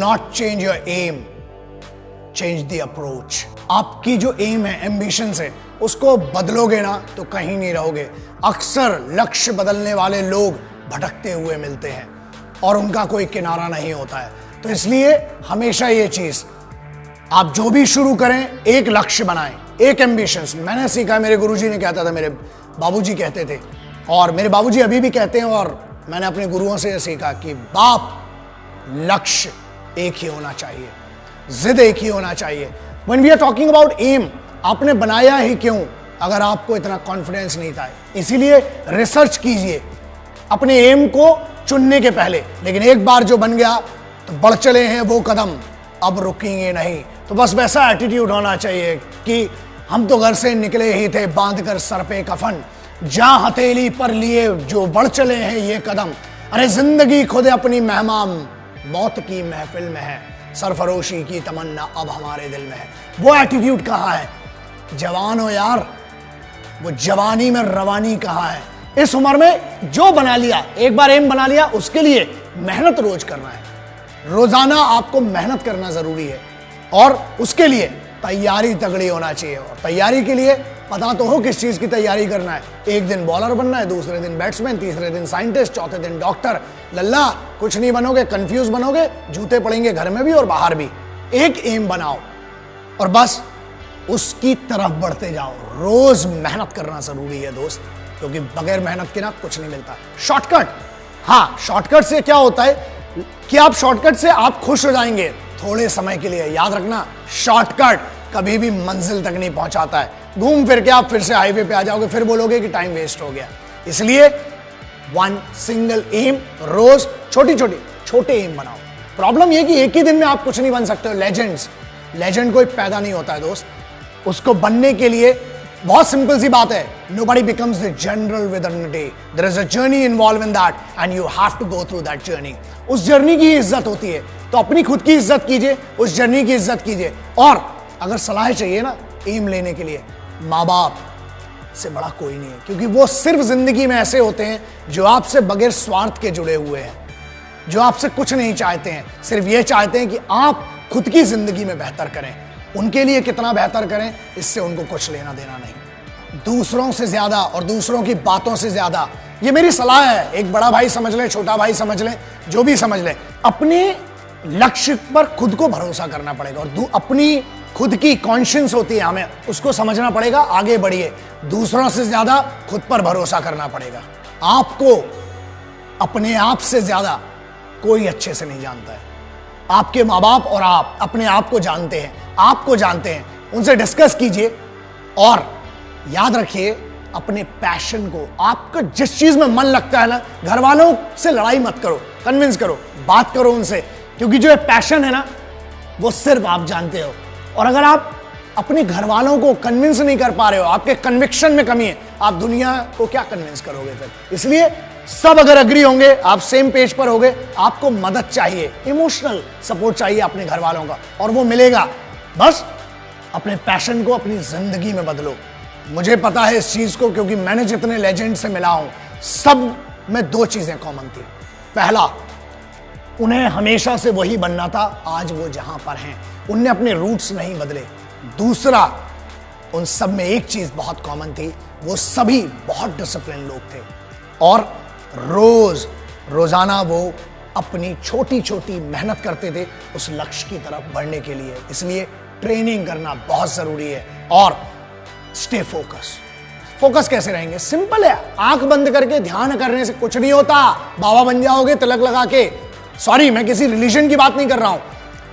Not change your aim, change the approach. आपकी जो M है, एम्बिशन है, उसको बदलोगे ना तो कहीं नहीं रहोगे। अक्सर लक्ष्य बदलने वाले लोग भटकते हुए मिलते हैं और उनका कोई किनारा नहीं होता है। तो इसलिए हमेशा ये चीज, आप जो भी शुरू करें एक लक्ष्य बनाएं, एक एम्बिशंस। मैंने सीखा, मेरे गुरुजी ने कहता था, मेरे बाबूजी कहते थे, और मेरे बाबूजी अभी भी कहते हैं, और मैंने अपने गुरुओं से सीखा कि बाप, लक्ष्य एक ही होना चाहिए, जिद एक ही होना चाहिए। When we are talking about aim, आपने बनाया ही क्यों अगर आपको इतना कॉन्फिडेंस नहीं था? इसीलिए रिसर्च कीजिए अपने एम को चुनने के पहले। लेकिन एक बार जो बन गया तो बढ़ चले हैं वो कदम, अब रुकेंगे नहीं। तो बस वैसा एटीट्यूड होना चाहिए कि हम तो घर से निकले ही थे बांध कर सर पे कफन, जहां हथेली पर लिए जो बढ़ चले हैं ये कदम। अरे जिंदगी खुद अपनी मेहमान, मौत की महफिल में है, सरफरोशी की तमन्ना अब हमारे दिल में है। वो एटीट्यूड कहाँ है? जवान हो यार, वो जवानी में रवानी कहाँ है? इस उम्र में जो बना लिया, एक बार एम बना लिया, उसके लिए मेहनत रोज करना है। रोजाना आपको मेहनत करना जरूरी है और उसके लिए तैयारी तगड़ी होना चाहिए। और तैयारी के लिए पता तो हो किस चीज की तैयारी करना है। एक दिन बॉलर बनना है, दूसरे दिन बैट्समैन, तीसरे दिन साइंटिस्ट, चौथे दिन डॉक्टर। लल्ला कुछ नहीं बनोगे, कंफ्यूज बनोगे, जूते पड़ेंगे घर में भी और बाहर भी। एक एम बनाओ और बस उसकी तरफ बढ़ते जाओ। रोज मेहनत करना जरूरी है दोस्त, क्योंकि बगैर मेहनत के ना कुछ नहीं मिलता। शॉर्टकट, हाँ, शॉर्टकट से क्या होता है कि आप शॉर्टकट से आप खुश हो जाएंगे थोड़े समय के लिए। याद रखना, शॉर्टकट कभी भी मंजिल तक नहीं पहुंचाता है। घूम फिर के आप फिर से हाईवे पे आ जाओगे, फिर बोलोगे कि टाइम वेस्ट हो गया। इसलिए वन सिंगल एम, रोज छोटे एम बनाओ। प्रॉब्लम यह कि एक ही दिन में आप कुछ नहीं बन सकते हो। लेजेंड कोई पैदा नहीं होता है दोस्त, उसको बनने के लिए बहुत सिंपल सी बात है। Nobody becomes the general within a day. There is a journey involved in that and you have to go through that journey. उस जर्नी की इज्जत होती है, तो अपनी खुद की इज्जत कीजिए, उस जर्नी की इज्जत कीजिए। और अगर सलाह चाहिए ना एम लेने के लिए, माँ बाप से बड़ा कोई नहीं है, क्योंकि वो सिर्फ जिंदगी में ऐसे होते हैं जो आपसे बगैर स्वार्थ के जुड़े हुए हैं, जो आपसे कुछ नहीं चाहते हैं, सिर्फ ये चाहते हैं कि आप खुद की जिंदगी में बेहतर करें। उनके लिए कितना बेहतर करें, इससे उनको कुछ लेना देना नहीं। दूसरों से ज्यादा और दूसरों की बातों से ज्यादा, ये मेरी सलाह है, एक बड़ा भाई समझ ले, छोटा भाई समझ ले, जो भी समझ ले, अपने लक्ष्य पर खुद को भरोसा करना पड़ेगा। और अपनी खुद की कॉन्शियंस होती है, हमें उसको समझना पड़ेगा। आगे बढ़िए, दूसरों से ज्यादा खुद पर भरोसा करना पड़ेगा। आपको अपने आप से ज्यादा कोई अच्छे से नहीं जानता है। आपके माँ बाप और आप अपने आप को जानते हैं, आपको जानते हैं। उनसे डिस्कस कीजिए और याद रखिए अपने पैशन को। आपका जिस चीज में मन लगता है ना, घर वालों से लड़ाई मत करो, कन्विंस करो, बात करो उनसे, क्योंकि जो पैशन है ना वो सिर्फ आप जानते हो। और अगर आप अपने घर वालों को कन्विंस नहीं कर पा रहे हो, आपके कन्विक्शन में कमी है, आप दुनिया को क्या कन्विंस करोगे फिर? इसलिए सब अगर अग्री होंगे, आप सेम पेज पर होंगे, आपको मदद चाहिए, इमोशनल सपोर्ट चाहिए अपने घर वालों का, और वो मिलेगा। बस अपने पैशन को अपनी जिंदगी में बदलो। मुझे पता है इस चीज को, क्योंकि मैंने जितने लेजेंड से मिला हूं, सब में दो चीजें कॉमन थी। पहला, उन्हें हमेशा से वही बनना था, आज वो जहां पर हैं, उनने अपने रूट्स नहीं बदले। दूसरा, उन सब में एक चीज बहुत कॉमन थी, वो सभी बहुत डिसिप्लिन लोग थे और रोजाना वो अपनी छोटी छोटी मेहनत करते थे उस लक्ष्य की तरफ बढ़ने के लिए। इसलिए ट्रेनिंग करना बहुत जरूरी है। और स्टे फोकस कैसे रहेंगे? सिंपल है, आंख बंद करके ध्यान करने से कुछ नहीं होता। बाबा बन जाओगे तिलक लगा के। सॉरी, मैं किसी रिलीजन की बात नहीं कर रहा हूं,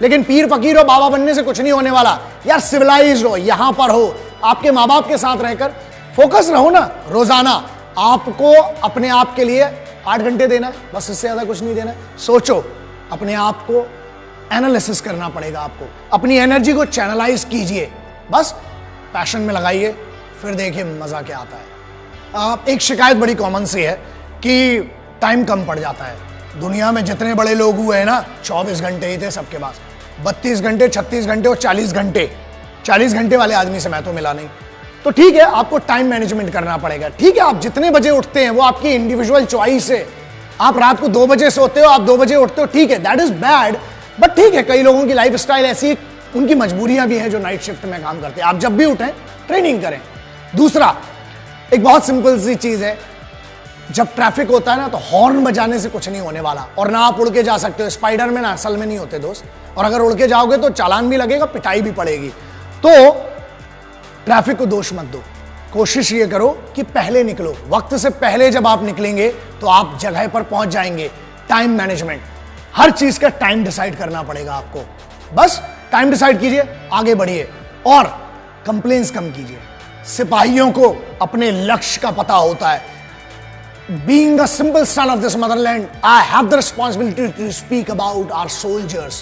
लेकिन पीर फकीर हो, बाबा बनने से कुछ नहीं होने वाला। यार सिविलाइज्ड हो, यहां पर हो, आपके माँ बाप के साथ रहकर फोकस रहो ना। रोजाना आपको अपने आप के लिए 8 घंटे देना है, बस, इससे ज्यादा कुछ नहीं देना है। सोचो, अपने आप को एनालिसिस करना पड़ेगा। आपको अपनी एनर्जी को चैनलाइज कीजिए, बस पैशन में लगाइए, फिर देखिए मजा क्या आता है। एक शिकायत बड़ी कॉमन सी है कि टाइम कम पड़ जाता है। दुनिया में जितने बड़े लोग हुए हैं ना, 24 घंटे ही थे सबके पास, 32 घंटे, 36 घंटे और 40 घंटे। 40 घंटे वाले आदमी से मैं तो मिला नहीं। तो ठीक है, आपको टाइम मैनेजमेंट करना पड़ेगा। ठीक है, आप जितने बजे उठते हैं वो आपकी इंडिविजुअल चॉइस है। आप रात को 2 बजे सोते हो, आप 2 बजे उठते हो, ठीक है, दैट इज बैड। बट ठीक है, कई लोगों की लाइफ स्टाइल ऐसी है, उनकी मजबूरियां भी हैं जो नाइट शिफ्ट में काम करते हैं। आप जब भी उठें ट्रेनिंग करें। दूसरा, एक बहुत सिंपल सी चीज है, जब ट्रैफिक होता है ना तो हॉर्न बजाने से कुछ नहीं होने वाला, और ना आप उड़ के जा सकते हो। स्पाइडर में ना असल में नहीं होते दोस्त, और अगर उड़ के जाओगे तो चालान भी लगेगा, पिटाई भी पड़ेगी। तो ट्रैफिक को दोष मत दो, कोशिश ये करो कि पहले निकलो। वक्त से पहले जब आप निकलेंगे तो आप जगह पर पहुंच जाएंगे। टाइम मैनेजमेंट, हर चीज का टाइम डिसाइड करना पड़ेगा आपको। बस टाइम डिसाइड कीजिए, आगे बढ़िए और कंप्लेंट्स कम कीजिए। सिपाहियों को अपने लक्ष्य का पता होता है। Being a simple son of this motherland, I have the responsibility to speak about our soldiers,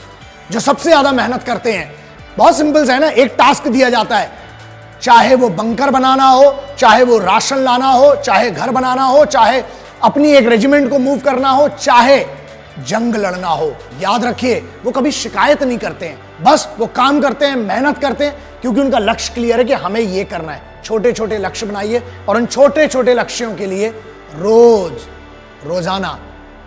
जो सबसे ज्यादा मेहनत करते हैं। बहुत सिंपल है ना, एक टास्क दिया जाता है, चाहे वो बंकर बनाना हो, चाहे वो राशन लाना हो, चाहे घर बनाना हो, चाहे अपनी एक रेजिमेंट को मूव करना हो, चाहे जंग लड़ना हो। याद रखिए, वो कभी शिकायत नहीं करते हैं, बस वो काम करते हैं, मेहनत करते हैं, क्योंकि उनका लक्ष्य क्लियर है कि हमें ये करना है। छोटे छोटे लक्ष्य बनाइए और उन छोटे छोटे लक्ष्यों के लिए रोजाना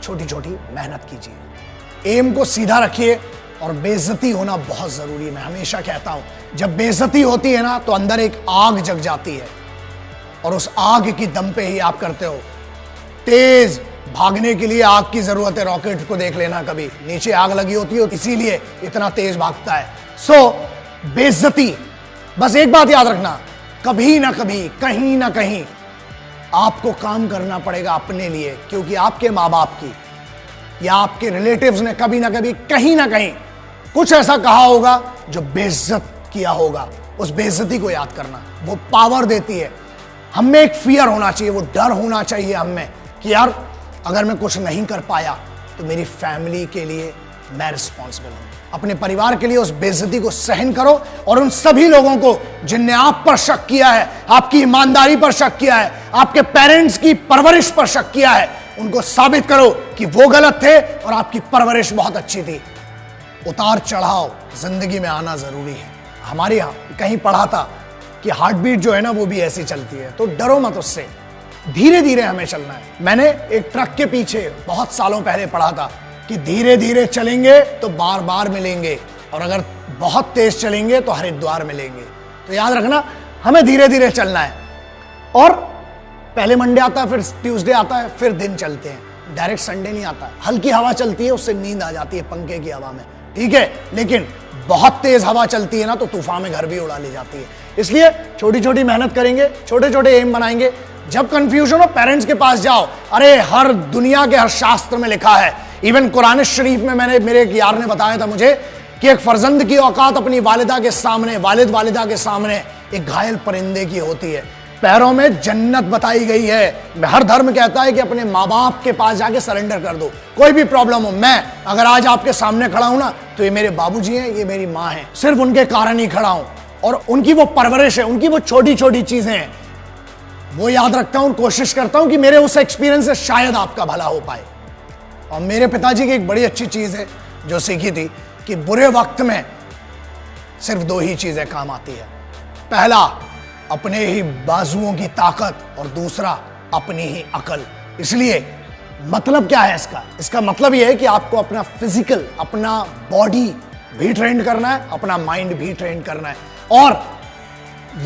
छोटी छोटी मेहनत कीजिए। एम को सीधा रखिए और बेइज्जती होना बहुत जरूरी है। मैं हमेशा कहता हूं, जब बेइज्जती होती है ना तो अंदर एक आग जग जाती है, और उस आग की दम पे ही आप करते हो। तेज भागने के लिए आग की जरूरत है। रॉकेट को देख लेना, कभी नीचे आग लगी होती है, इसीलिए इतना तेज भागता है। सो बेइज्जती, बस एक बात याद रखना, कभी ना कभी, कहीं ना कहीं आपको काम करना पड़ेगा अपने लिए, क्योंकि आपके माँ बाप की या आपके रिलेटिव्स ने कभी ना कभी, कहीं ना कहीं कुछ ऐसा कहा होगा जो बेइज्जत किया होगा। उस बेइज्जती को याद करना, वो पावर देती है। हमें एक फियर होना चाहिए, वो डर होना चाहिए हमें कि यार अगर मैं कुछ नहीं कर पाया तो मेरी फैमिली के लिए मैं रिस्पॉन्सिबल हूं। अपने परिवार के लिए उस बेइज्जती को सहन करो, और उन सभी लोगों को जिनने आप पर शक किया है, आपकी ईमानदारी पर शक किया है, आपके पेरेंट्स की परवरिश पर शक किया है, उनको साबित करो कि वो गलत थे और आपकी परवरिश बहुत अच्छी थी। उतार चढ़ाव जिंदगी में आना जरूरी है। हमारे यहां कहीं पढ़ा था कि हार्ट बीट जो है ना वो भी ऐसी चलती है, तो डरो मत उससे, धीरे धीरे हमें चलना है। मैंने एक ट्रक के पीछे बहुत सालों पहले पढ़ा था कि धीरे धीरे चलेंगे तो बार बार मिलेंगे, और अगर बहुत तेज चलेंगे तो हरिद्वार मिलेंगे। तो याद रखना, हमें धीरे धीरे चलना है, और पहले मंडे आता है, फिर ट्यूसडे आता है, फिर दिन चलते हैं। डायरेक्ट संडे नहीं आता। हल्की हवा चलती है, उससे नींद आ जाती है पंखे की हवा में, ठीक है, लेकिन बहुत तेज हवा चलती है ना तो तूफान में घर भी उड़ा ले जाती है। इसलिए छोटी छोटी मेहनत करेंगे, छोटे छोटे एम बनाएंगे। जब कंफ्यूजन हो, पेरेंट्स के पास जाओ। अरे हर दुनिया के हर शास्त्र में लिखा है, इवन कुरान शरीफ में, मेरे एक यार ने बताया था मुझे कि एक फर्जंद की औकात अपनी वालिदा के सामने, वालिदा के सामने एक घायल परिंदे की होती है। पैरों में जन्नत बताई गई है। हर धर्म कहता है कि अपने माँ बाप के पास जाके सरेंडर कर दो, कोई भी प्रॉब्लम हो। मैं अगर आज आपके सामने खड़ा हूं ना तो ये मेरे बाबूजी हैं, ये मेरी माँ है, सिर्फ उनके कारण ही खड़ा हूं, और उनकी वो परवरिश है, उनकी वो छोटी छोटी चीजें हैं, वो याद रखता हूं, कोशिश करता हूं कि मेरे उस एक्सपीरियंस से शायद आपका भला हो पाए। और मेरे पिताजी की एक बड़ी अच्छी चीज है जो सीखी थी कि बुरे वक्त में सिर्फ दो ही चीजें काम आती है। पहला, अपने ही बाजुओं की ताकत, और दूसरा अपनी ही अकल। इसलिए मतलब क्या है इसका? इसका मतलब यह है कि आपको अपना फिजिकल, अपना बॉडी भी ट्रेन करना है, अपना माइंड भी ट्रेन करना है, और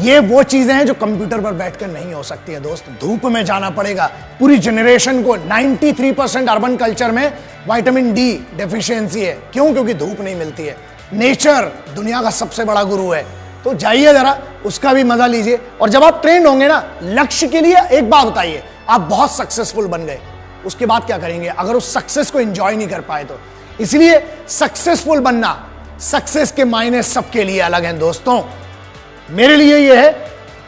ये वो चीजें हैं जो कंप्यूटर पर बैठकर नहीं हो सकती है दोस्त। धूप में जाना पड़ेगा। पूरी जनरेशन को 93% अर्बन कल्चर में विटामिन डी डेफिशिएंसी है। क्यों? क्योंकि धूप नहीं मिलती है। नेचर दुनिया का सबसे बड़ा गुरु है, तो जाइए जरा, उसका भी मजा लीजिए। और जब आप ट्रेंड होंगे ना लक्ष्य के लिए, एक बात बताइए, आप बहुत सक्सेसफुल बन गए, उसके बाद क्या करेंगे अगर उस सक्सेस को एंजॉय नहीं कर पाए तो? इसलिए सक्सेसफुल बनना, सक्सेस के मायने सबके लिए अलग हैं दोस्तों। मेरे लिए यह है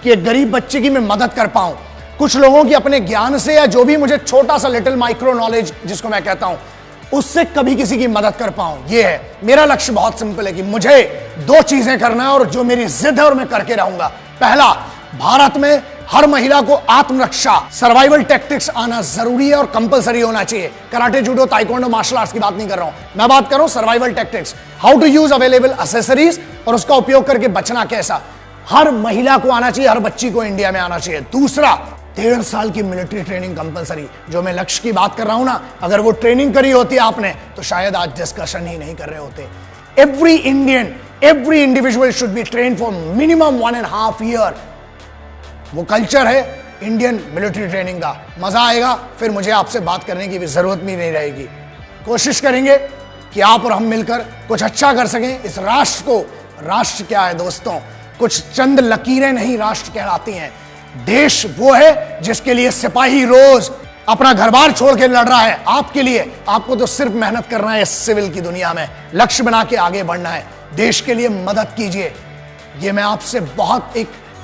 कि एक गरीब बच्चे की मैं मदद कर पाऊं, कुछ लोगों की अपने ज्ञान से, या जो भी मुझे छोटा सा लिटिल माइक्रो नॉलेज जिसको मैं कहता हूं, उससे कभी किसी की मदद कर पाऊं। यह है मेरा लक्ष्य। बहुत सिंपल है कि मुझे दो चीजें करना है, और जो मेरी जिद है और मैं करके रहूंगा। पहला, भारत में हर महिला को आत्मरक्षा, सर्वाइवल टैक्टिक्स आना जरूरी है और कंपलसरी होना चाहिए। Karate, judo, taekwondo, martial arts की बात नहीं कर रहा हूं, मैं बात कर रहा हूं survival tactics, how to use available accessories, और उसका उपयोग करके बचना कैसा। हर महिला को आना चाहिए, हर बच्ची को इंडिया में आना चाहिए। दूसरा, 1.5 साल की मिलिट्री ट्रेनिंग कंपलसरी। जो मैं लक्ष्य की बात कर रहा हूं ना, अगर वो ट्रेनिंग करी होती आपने तो शायद आज डिस्कशन ही नहीं कर रहे होते। Every Indian, every individual should be train for minimum 1.5 year. वो कल्चर है इंडियन मिलिट्री ट्रेनिंग का। मजा आएगा, फिर मुझे आपसे बात करने की भी जरूरत भी नहीं रहेगी। कोशिश करेंगे कि आप और हम मिलकर कुछ अच्छा कर सकें इस राष्ट्र को। राष्ट्र क्या है दोस्तों, कुछ चंद लकीरें नहीं राष्ट्र कहलाती हैं। देश वो है जिसके लिए सिपाही रोज अपना घर बार छोड़ के लड़ रहा है आपके लिए। आपको तो सिर्फ मेहनत करना है इस सिविल की दुनिया में, लक्ष्य बना के आगे बढ़ना है। देश के लिए मदद कीजिए, ये मैं आपसे बहुत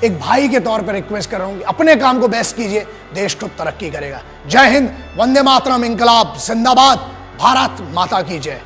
एक भाई के तौर पर रिक्वेस्ट कर रहा हूं कि अपने काम को बेस्ट कीजिए, देश खुद तरक्की करेगा। जय हिंद, वंदे मातरम, इंकलाब जिंदाबाद, भारत माता की जय।